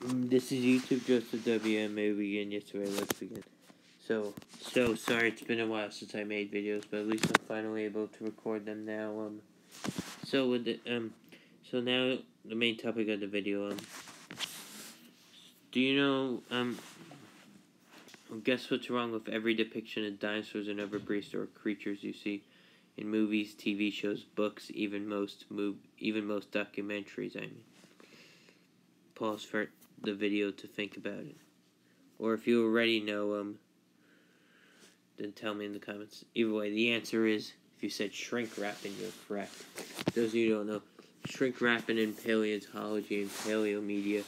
This is YouTube Joseph WM. May we begin? Yes, right, let's begin. So sorry it's been a while since I made videos, but at least I'm finally able to record them now. So now the main topic of the video. Do you know, guess what's wrong with every depiction of dinosaurs and other prehistoric creatures you see in movies, TV shows, books, even most documentaries, I mean. Pause for the video to think about it. Or if you already know, then tell me in the comments. Either way, the answer is, if you said shrink wrapping, you're correct. Those of you who don't know, shrink wrapping in paleontology and paleomedia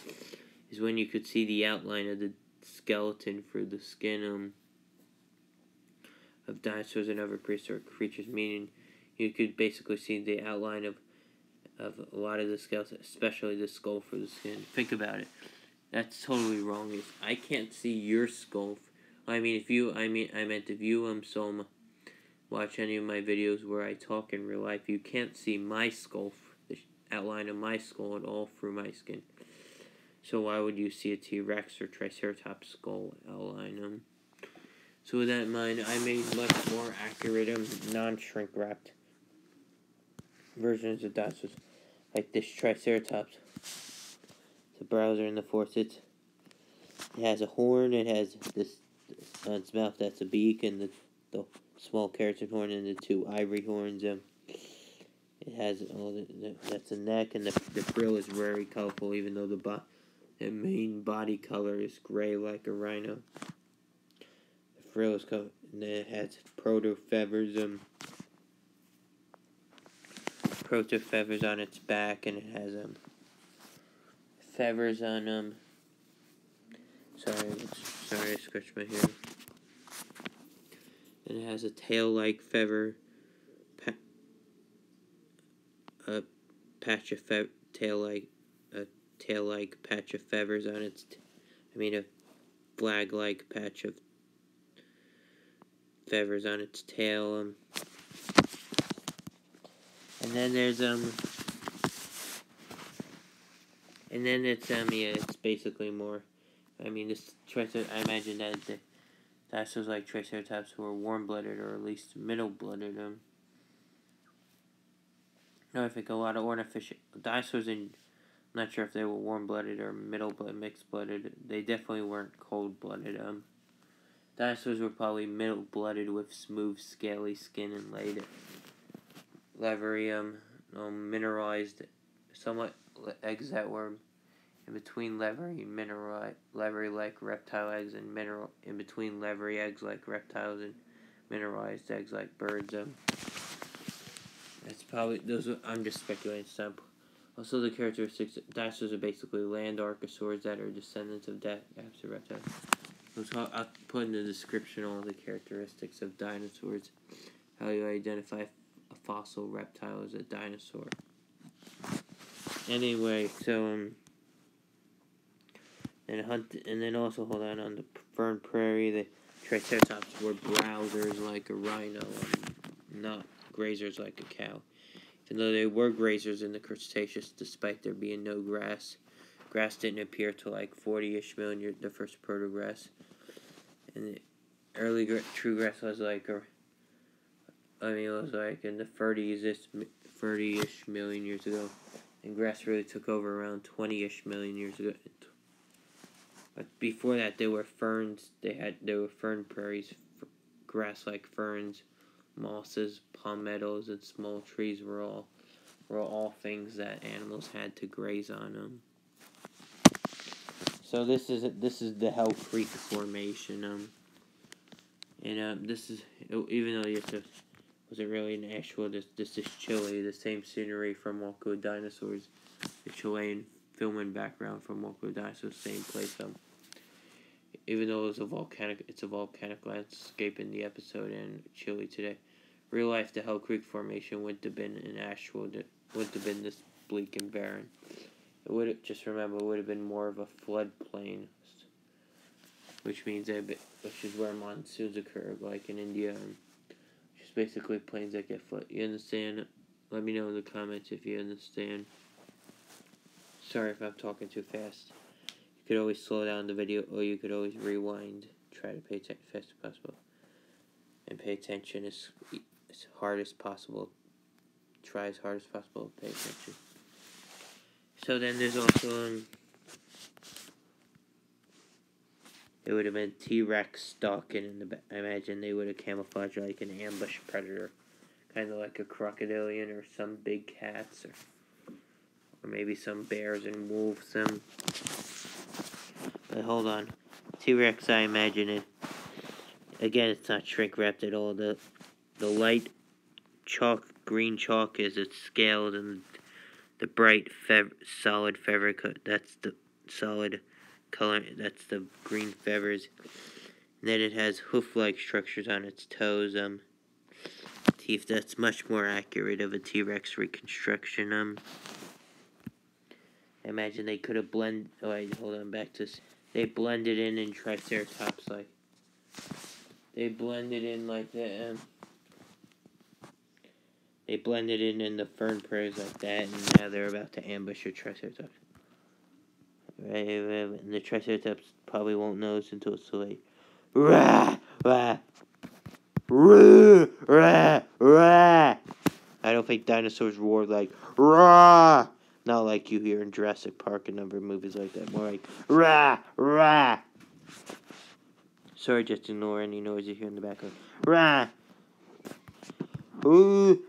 is when you could see the outline of the skeleton through the skin of dinosaurs and other prehistoric creatures, meaning you could basically see the outline of a lot of the skeleton, especially the skull through the skin. Think about it. That's totally wrong. If I can't see your skull, I meant if you watch any of my videos where I talk in real life, you can't see my skull, the outline of my skull at all through my skin. So why would you see a T-Rex or Triceratops skull outline? So with that in mind, I made much more accurate non-shrink wrapped versions of dinosaurs, like this Triceratops. The browser in the force. It has a horn. It has this on its mouth. That's a beak, and the small keratin horn, and the two ivory horns. It has that's a neck, and the frill is very colorful, even though the main body color is gray like a rhino. The frill is colorful, and it has proto-feathers on its back, and it has feathers on sorry, I scratched my hair. And it has a tail-like feather, tail-like patch of feathers on its. A flag-like patch of feathers on its tail. And then there's and then it's basically more. I imagine that the dinosaurs like Triceratops who are warm-blooded or at least middle-blooded. No, I think a lot of ornithish dinosaurs, I'm not sure if they were warm-blooded or middle-blooded, mixed-blooded. They definitely weren't cold-blooded. Dinosaurs were probably middle-blooded with smooth, scaly skin and leathery, mineralized, somewhat eggs that were in between leathery-like reptile eggs and in between leathery eggs like reptiles and mineralized eggs like birds. That's probably I'm just speculating. Also, the characteristics dinosaurs are basically land archosaurs that are descendants of reptiles. I'll put in the description all the characteristics of dinosaurs. How you identify a fossil reptile as a dinosaur. Anyway, so and then also hold on the fern prairie, the Triceratops were browsers like a rhino, not grazers like a cow. Even though they were grazers in the Cretaceous, despite there being no grass. Grass didn't appear till like 40-ish million years, the first protograss. And the early true grass was like, it was like in the 30-ish million years ago. And grass really took over around 20-ish million years ago. But before that, there were ferns. There were fern prairies, grass-like ferns, mosses, palmettos, and small trees were all things that animals had to graze on. So this is the Hell Creek Formation. This is, even though wasn't really an actual. This is Chile, the same scenery from Walk with Dinosaurs, the Chilean filming background from Walk with Dinosaurs, same place. Even though it's a volcanic landscape in the episode in Chile today. Real life, the Hell Creek Formation wouldn't have been this bleak and barren. It would have been more of a floodplain, which is where monsoons occur, like in India, which is basically plains that get flooded. You understand? Let me know in the comments if you understand. Sorry if I'm talking too fast. You could always slow down the video, or you could always rewind. Try to pay attention as fast as possible. And pay attention as hard as possible. Try as hard as possible to pay attention. So then there's also it would have been T-Rex stalking in the back. I imagine they would have camouflaged like an ambush predator, kind of like a crocodilian or some big cats, or maybe some bears and wolves. But hold on, T-Rex, I imagine it. Again, it's not shrink wrapped at all. The light green chalk is it's scaled, and the bright solid feather that's the solid color, that's the green feathers. And then it has hoof-like structures on its toes, teeth. That's much more accurate of a T-Rex reconstruction. I imagine they could have blended. Oh wait, hold on, back to this. They blended in Triceratops, like they blended in like the they blended in the fern prairies like that, and now they're about to ambush a Triceratops. Right, and the Triceratops probably won't notice until it's too late. Rah, rah, rah, rah, rah. I don't think dinosaurs roar like rah. Not like you hear in Jurassic Park, a number of movies like that. More like rah, rah. Sorry, just ignore any noise you hear in the background. Rah. Ooh.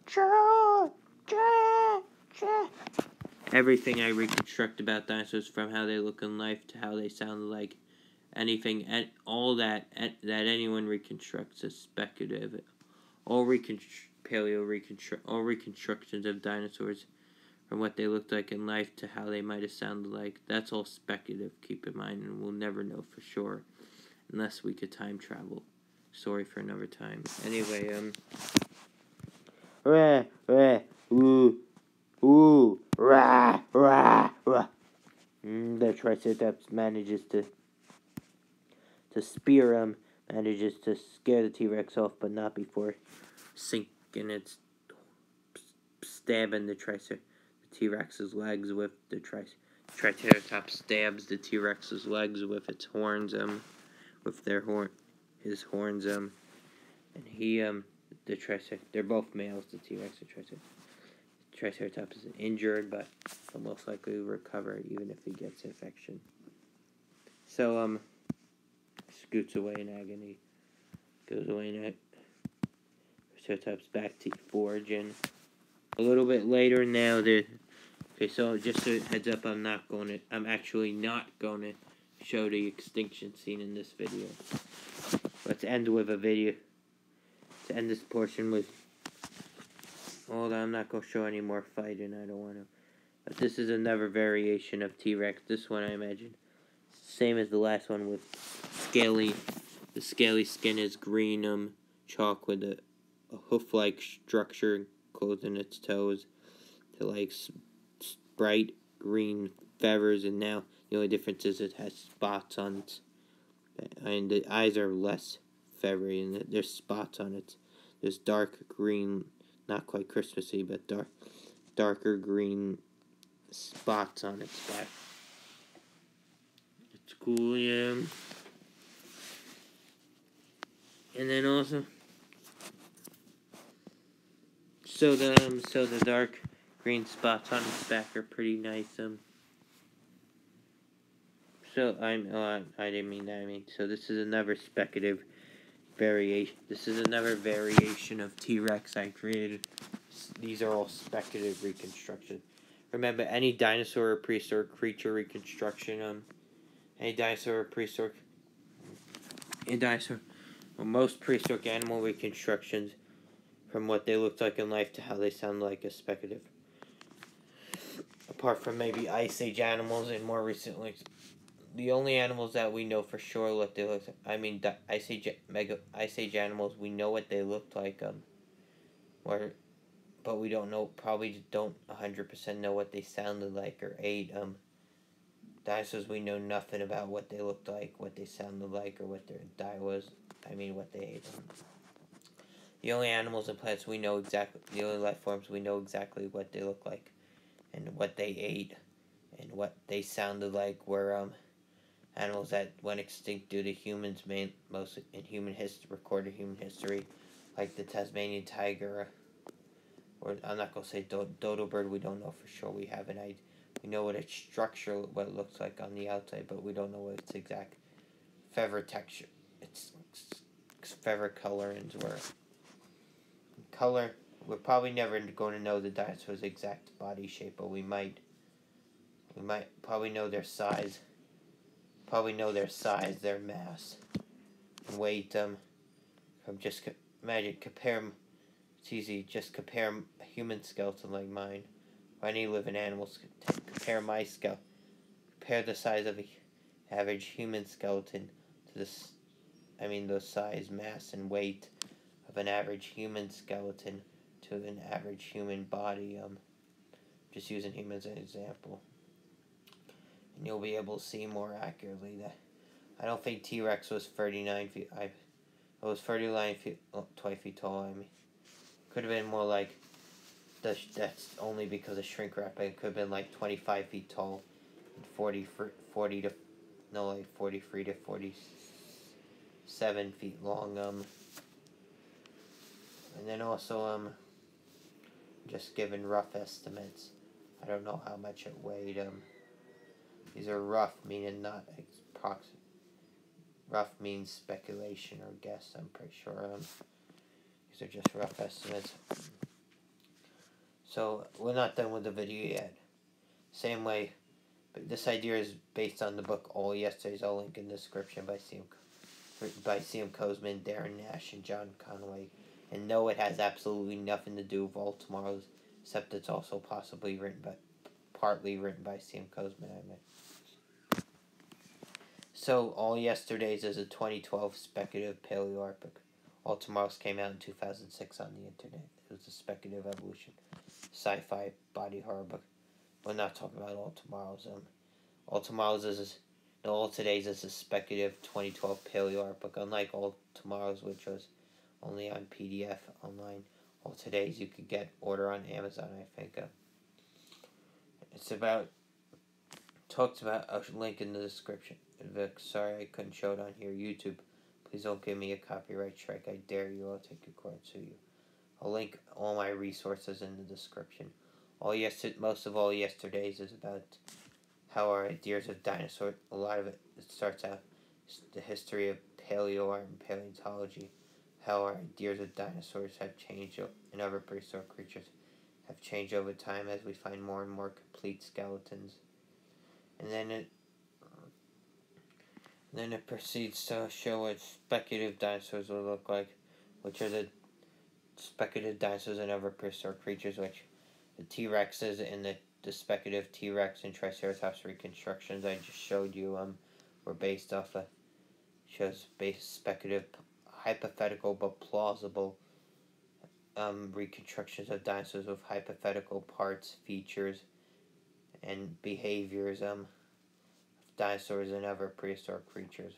Cha, cha, cha. Everything I reconstruct about dinosaurs, from how they look in life to how they sound, like anything, and all that anyone reconstructs is speculative. All reconstructions of dinosaurs, from what they looked like in life to how they might have sounded like, that's all speculative. Keep in mind, and we'll never know for sure unless we could time travel. Sorry for another time. Anyway, rah, rah, ooh. Ooh, rah, rah, rah. The Triceratops manages to spear him, manages to scare the T-Rex off, but not before sinking its, stabbing the T-Rex's legs with the Triceratops stabs the T-Rex's legs with its horns, with his horns, and he, they're both males, the T-Rex and Triceratops. Triceratops is injured, but he'll most likely recover even if he gets infection. So, scoots away in agony. Goes away in agony. Triceratops back to foraging. A little bit later now, okay, so just a heads up, I'm actually not going to show the extinction scene in this video. Let's end with a video. To end this portion with... Hold on, I'm not going to show any more fighting, I don't want to. But this is another variation of T-Rex. This one, I imagine, same as the last one with scaly. The scaly skin is green chalk with a hoof-like structure clothing its toes. To like bright green feathers, and now the only difference is it has spots on it. And the eyes are less feathery, and there's spots on it. There's dark green, not quite Christmassy, but darker green spots on its back. It's cool, yeah. And then also, so the dark green spots on its back are pretty nice. So I didn't mean that. So this is another speculative variation. This is another variation of T-Rex I created. These are all speculative reconstructions. Remember, any dinosaur or prehistoric creature reconstruction, most prehistoric animal reconstructions, from what they looked like in life to how they sound like, is speculative. Apart from maybe Ice Age animals, and more recently, the only animals that we know for sure what they look like, Ice Age animals, we know what they looked like, but we probably don't 100% know what they sounded like or ate. Dinosaurs, we know nothing about what they looked like, what they sounded like, or what their diet was. What they ate. The only animals and plants we know exactly, the only life forms we know exactly what they look like, and what they ate, and what they sounded like were animals that went extinct due to humans, most in human history, recorded human history, like the Tasmanian tiger, or I'm not gonna say dodo bird. We don't know for sure. We have an idea. We know what its structure, what it looks like on the outside, but we don't know what its exact feather texture, its feather colorings were. Color, we're probably never going to know the dinosaur's exact body shape, but we might probably know their size. Probably know their size, their mass, and weight. From just imagine compare. It's easy. Just compare a human skeleton like mine, or any living animals. Compare my skeleton. Compare the size of an average human skeleton to this. I mean, the size, mass, and weight of an average human skeleton to an average human body. Just using humans as an example, and you'll be able to see more accurately that I don't think T-Rex was 39 feet. It was 39 feet, 20 feet tall. I mean, could have been more like that's only because of shrink wrap. It could have been like 25 feet tall, and 40 to no, like 43 to 47 feet long. And then also just giving rough estimates. I don't know how much it weighed. These are rough, meaning not approximate. Rough means speculation or guess. I'm pretty sure. These are just rough estimates. So we're not done with the video yet. Same way, but this idea is based on the book All Yesterdays. I'll link in the description by C.M. Kozman, Darren Nash, and John Conway. And no, it has absolutely nothing to do with All Tomorrows, except it's also partly written by C.M. Kozman. I meant. So, All Yesterdays is a 2012 speculative paleo book. All Tomorrows came out in 2006 on the internet. It was a speculative evolution, sci-fi body horror book. We're not talking about All Tomorrows. All Tomorrows All Todays is a speculative 2012 paleo book. Unlike All Tomorrows, which was only on PDF online, All Todays you could order on Amazon. I think. Talks about a link in the description. Vic, sorry I couldn't show it on here. YouTube, please don't give me a copyright strike. I dare you. I'll take your court and sue you. I'll link all my resources in the description. Most of All Yesterdays is about how our ideas of dinosaurs. A lot of it starts out the history of paleo art and paleontology. How our ideas of dinosaurs have changed and other prehistoric creatures have changed over time as we find more and more complete skeletons. And then it proceeds to show what speculative dinosaurs will look like, which are the speculative dinosaurs and other prehistoric creatures, which the T-Rexes and the speculative T-Rex and Triceratops reconstructions I just showed you were based off of speculative, hypothetical but plausible reconstructions of dinosaurs with hypothetical parts, features, and behaviors dinosaurs and other prehistoric creatures.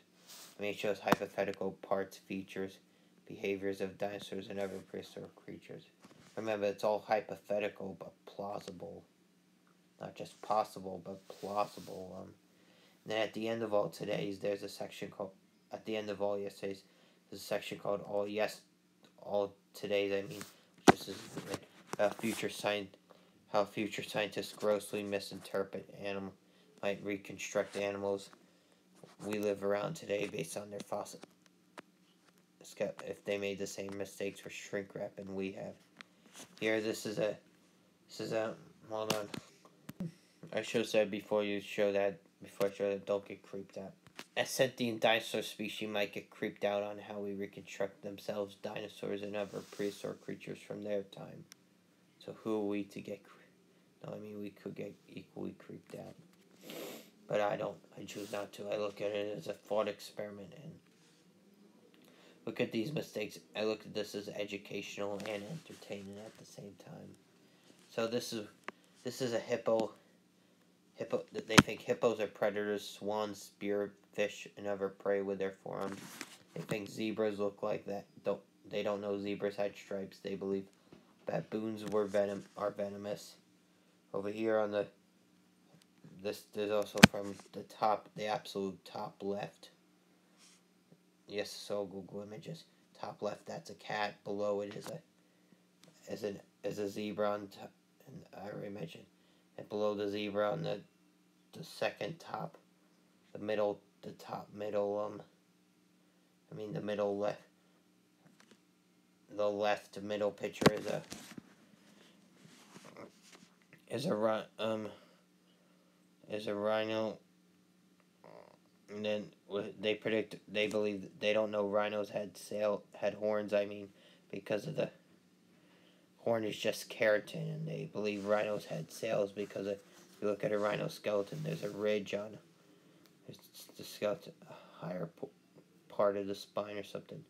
I mean, it shows hypothetical parts, features, behaviors of dinosaurs and other prehistoric creatures. Remember, it's all hypothetical but plausible. Not just possible, but plausible. And then at the end of All Todays, there's a section called, at the end of All Yesterdays, there's a section called All Todays, I mean, this is about how future scientists grossly misinterpret might reconstruct animals we live around today based on their fossil. If they made the same mistakes for shrink wrap and we have. Here, this is a, hold on. I should have said before I show that, don't get creeped out. A sentient dinosaur species might get creeped out on how we reconstruct themselves, dinosaurs and other prehistoric creatures from their time. So who are we to get we could get equally creeped out. But I don't. I choose not to. I look at it as a thought experiment and look at these mistakes. I look at this as educational and entertaining at the same time. So this is a hippo. They think hippos are predators, swans, spearfish, and other prey with their forearms. They think zebras look like that. They don't know zebras had stripes. They believe baboons are venomous. Over here on There's also from the top, the absolute top left. Yes, so Google Images. Top left, that's a cat. Below it is a zebra and I already mentioned. And below the zebra on the second top, the middle, the top middle, the middle left, the left middle picture is a rhino. And then they believe, they don't know rhinos had horns. Because of the horn is just keratin, and they believe rhinos had sails because if you look at a rhino skeleton, there's a ridge on the skeleton, a higher part of the spine or something.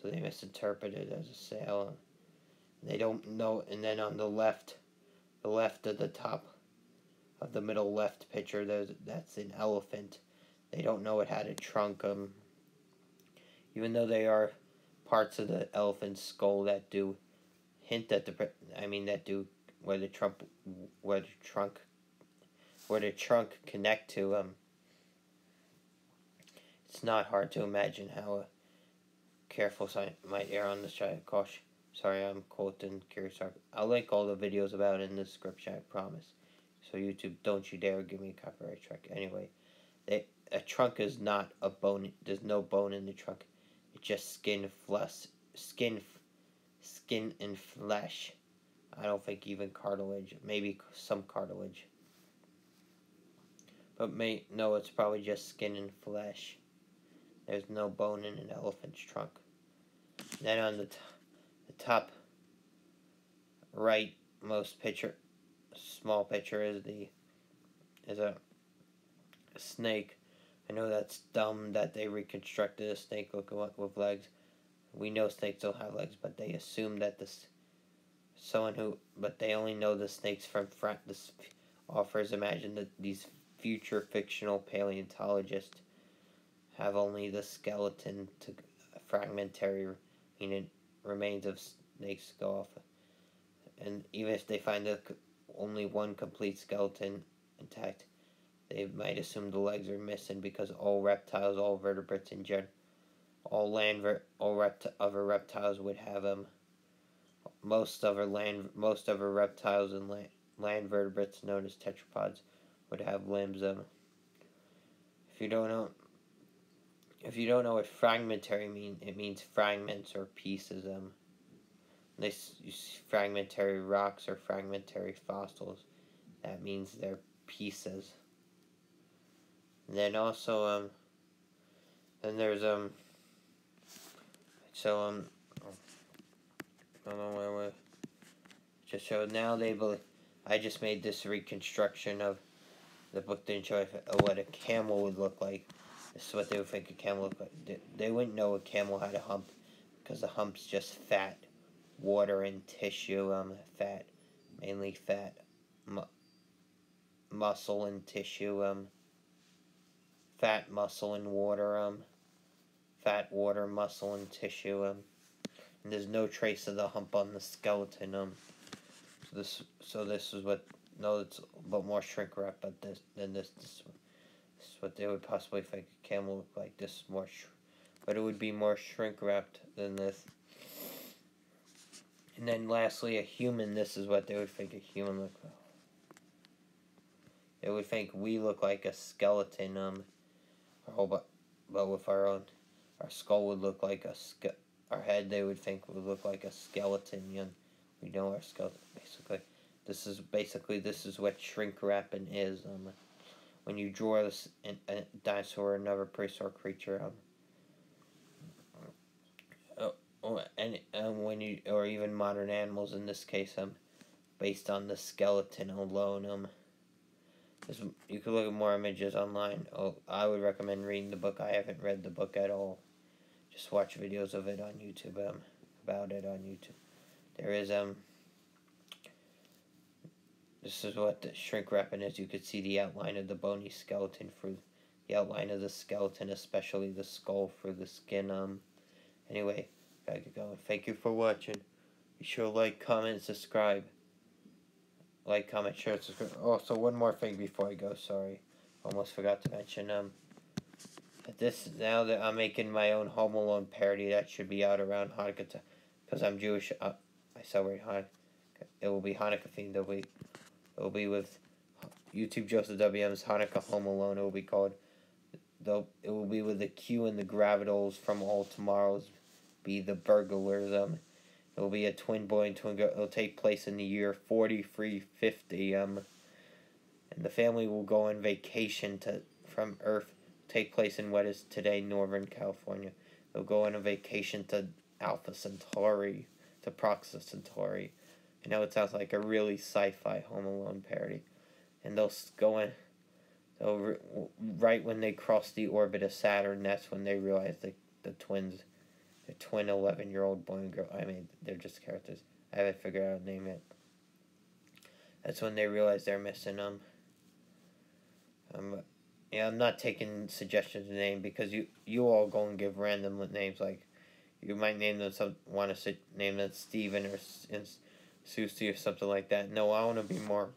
So they misinterpret it as a sail. They don't know. And then on the left of the top of the middle left picture, that's an elephant. They don't know it had a trunk. Even though they are parts of the elephant's skull that do hint at where the trunk connect to. It's not hard to imagine how a careful science might err on the side of caution. Sorry, I'm quoting Curious. I'll link all the videos about it in the description, I promise. So YouTube, don't you dare give me a copyright strike. Anyway, a trunk is not a bone. There's no bone in the trunk. It's just skin and flesh. I don't think even cartilage. Maybe some cartilage. But no, it's probably just skin and flesh. There's no bone in an elephant's trunk. Then on the top right most picture, small picture, is a snake. I know that's dumb that they reconstructed a snake looking with legs. We know snakes don't have legs, but they assume that but they only know the snakes from this authors imagine that these future fictional paleontologists have only the skeleton to fragmentary, meaning remains of snakes go off. And even if they find only one complete skeleton intact, they might assume the legs are missing because all reptiles, all vertebrates in general, other reptiles would have most other reptiles and land vertebrates known as tetrapods would have limbs. If you don't know what fragmentary means, it means fragments or pieces. Fragmentary rocks or fragmentary fossils. That means they're pieces. And then also then there's just so now they believe. I just made this reconstruction of the book. Didn't show what a camel would look like. This is what they would think a camel looked like. They wouldn't know a camel had a hump because the hump's just fat, water, and tissue. Fat, mainly fat, muscle and tissue. Fat, muscle, and water. Fat, water, muscle, and tissue. And there's no trace of the hump on the skeleton. So this is what. No, it's a bit more shrink wrap, but this is what they would possibly think a camel looked like. This is more, but it would be more shrink wrapped than this. And then lastly, a human. This is what they would think a human looked like. They would think we look like a skeleton. But with our skull would look like our head. They would think would look like a skeleton. We know our skeleton basically. This is what shrink wrapping is. When you draw a dinosaur or another prehistoric creature, or even modern animals in this case, based on the skeleton alone, you can look at more images online. I would recommend reading the book. I haven't read the book at all. Just watch videos of it on YouTube. About it on YouTube. There is This is what the shrink wrapping is. You could see the outline of the bony skeleton through the outline of the skeleton, especially the skull through the skin. Anyway, gotta get going. Thank you for watching. Be sure to like, comment, and subscribe. like, comment, share, subscribe. Also, one more thing before I go. Sorry, almost forgot to mention. This now that I'm making my own Home Alone parody, that should be out around Hanukkah time, because I'm Jewish. I celebrate Hanukkah. It will be Hanukkah themed. It will be with YouTube Joseph WM's Hanukkah Home Alone. It will be called. It will be with the Q and the Gravitals from All Tomorrows. Be the burglars. It will be a twin boy and twin girl. It will take place in the year 4350. And the family will go on vacation from Earth. Take place in what is today Northern California. They'll go on a vacation to Alpha Centauri, to Proxima Centauri. I know it sounds like a really sci-fi Home Alone parody. And they'll go in. Right when they cross the orbit of Saturn, that's when they realize the twins, the twin 11-year-old boy and girl. I mean, they're just characters. I haven't figured out how to name it. That's when they realize they're missing them. Yeah, I'm not taking suggestions to name, because you all go and give random names. Like, you might name them name them Steven or Susie or something like that. No, I want to be more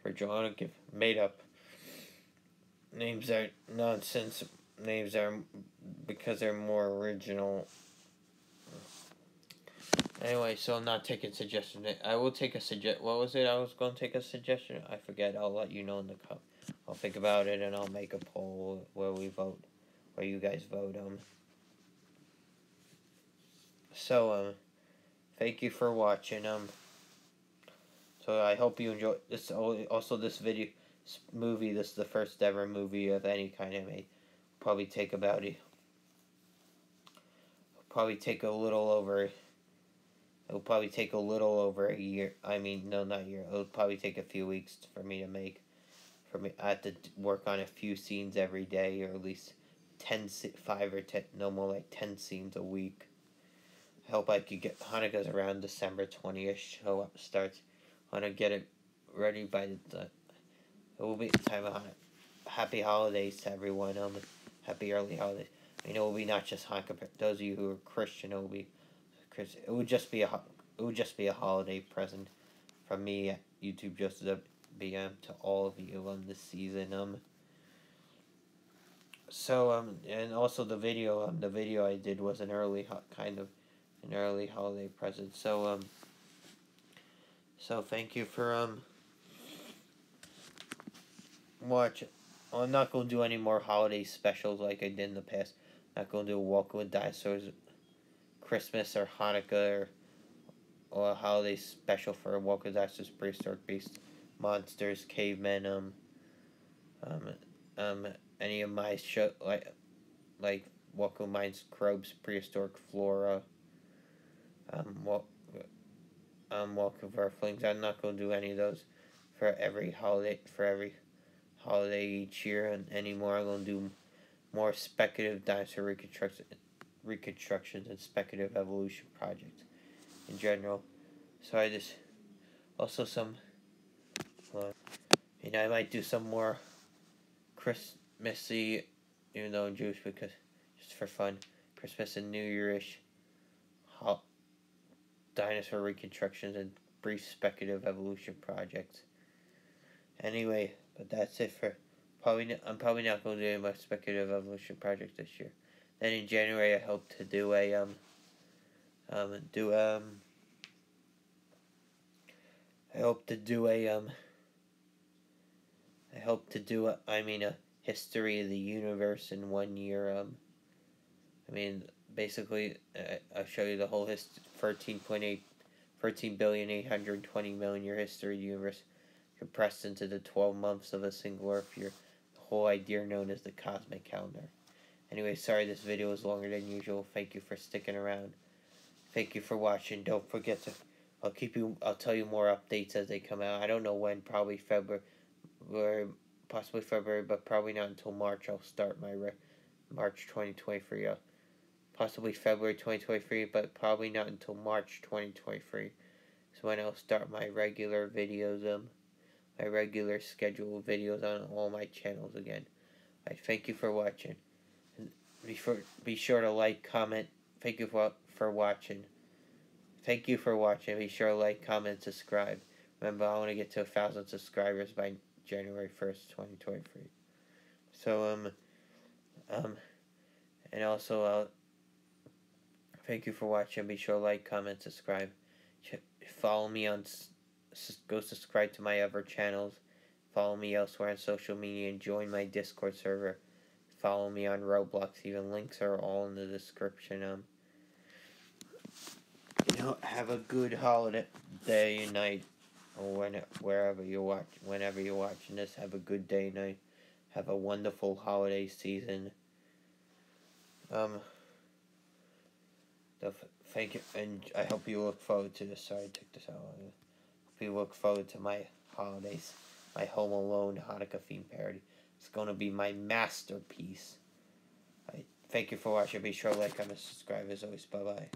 original. I want to give made up names. Are nonsense names, are because they're more original. Anyway, so I'm not taking suggestions. I will take a what was it? I was going to take a suggestion. I forget. I'll let you know in the I'll think about it, and I'll make a poll where we vote, where you guys vote. So thank you for watching. So I hope you enjoy this. Also, this movie. This is the first ever movie of any kind I made. Probably take about it. Probably take a little over. It'll probably take a little over a year. I mean, no, not a year. It'll probably take a few weeks for me to make. I have to work on a few scenes every day, or at least 5 or 10, no more like 10 scenes a week. I hope I could get Hanukkah's around December 20ish. So it starts. I want to get it ready by the. It will be time of Hanukkah. Happy holidays to everyone. Happy early holidays. I mean, it will be not just Hanukkah. But those of you who are Christian, it will be. It would just be a holiday present from me at YouTube Joseph BM to all of you on this season. So and also the video I did was an early holiday present. So so thank you for watching. I'm not gonna do any more holiday specials like I did in the past. I'm not gonna do a Walking with Dinosaurs, Christmas or Hanukkah, or a holiday special for Walking with Dinosaurs, Prehistoric Beasts, Monsters, Cavemen, any of my show like Walking with Microbes, Prehistoric Flora, Walking with Earthlings. I'm not gonna do any of those for every holiday each year and anymore. I'm gonna do more speculative dinosaur reconstructions and speculative evolution projects in general. So I just also some. I might do some more Christmassy, even though I'm Jewish, because just for fun, Christmas and New Year-ish dinosaur reconstructions and brief speculative evolution projects. Anyway, but that's it for I'm probably not going to do any more speculative evolution projects this year. Then in January, I hope to do a a history of the universe in 1 year. Basically, I'll show you the whole 13,820,000,000 year history of the universe, compressed into the 12 months of a single Earth year. The whole idea known as the cosmic calendar. Anyway, sorry this video was longer than usual. Thank you for sticking around. Thank you for watching. Don't forget to. I'll tell you more updates as they come out. I don't know when. Probably February, possibly February, but probably not until March. I'll start my March 2023. Possibly February 2023, but probably not until March 2023. So when I'll start my regular videos. My regular scheduled videos on all my channels again. I thank you for watching. Be sure to like, comment. Thank you for watching. Thank you for watching. Be sure to like, comment, subscribe. Remember, I want to get to 1,000 subscribers by January 1st, 2023. So, and also, thank you for watching. Be sure to like, comment, subscribe. Follow me on, go subscribe to my other channels. Follow me elsewhere on social media and join my Discord server. Follow me on Roblox. Even links are all in the description. Have a good holiday day and night, or whenever you're watching this. Have a good day and night. Have a wonderful holiday season. Thank you, and I hope you look forward to this. Sorry, I took this out. Hope you look forward to my holidays, my Home Alone Hanukkah theme parody. It's gonna be my masterpiece. Thank you for watching. Be sure to like, comment, subscribe. As always, bye bye.